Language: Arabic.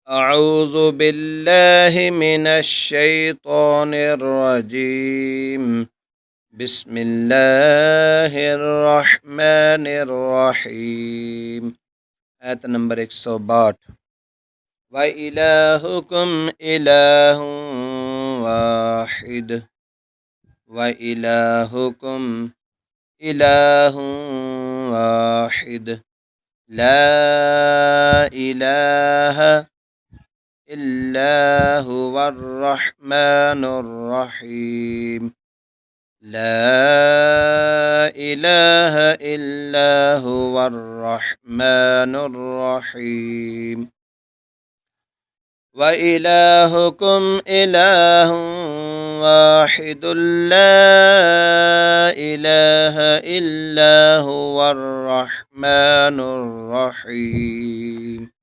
أعوذ بالله من الشيطان الرجيم. بسم الله الرحمن الرحيم. آيت नंबर 162. وإلهكم إله واحد وإلهكم إله واحد لا إله إلا هو الرحمن الرحيم. لا إله إلا هو الرحمن الرحيم. وإلهكم إله واحد لا إله إلا هو الرحمن الرحيم.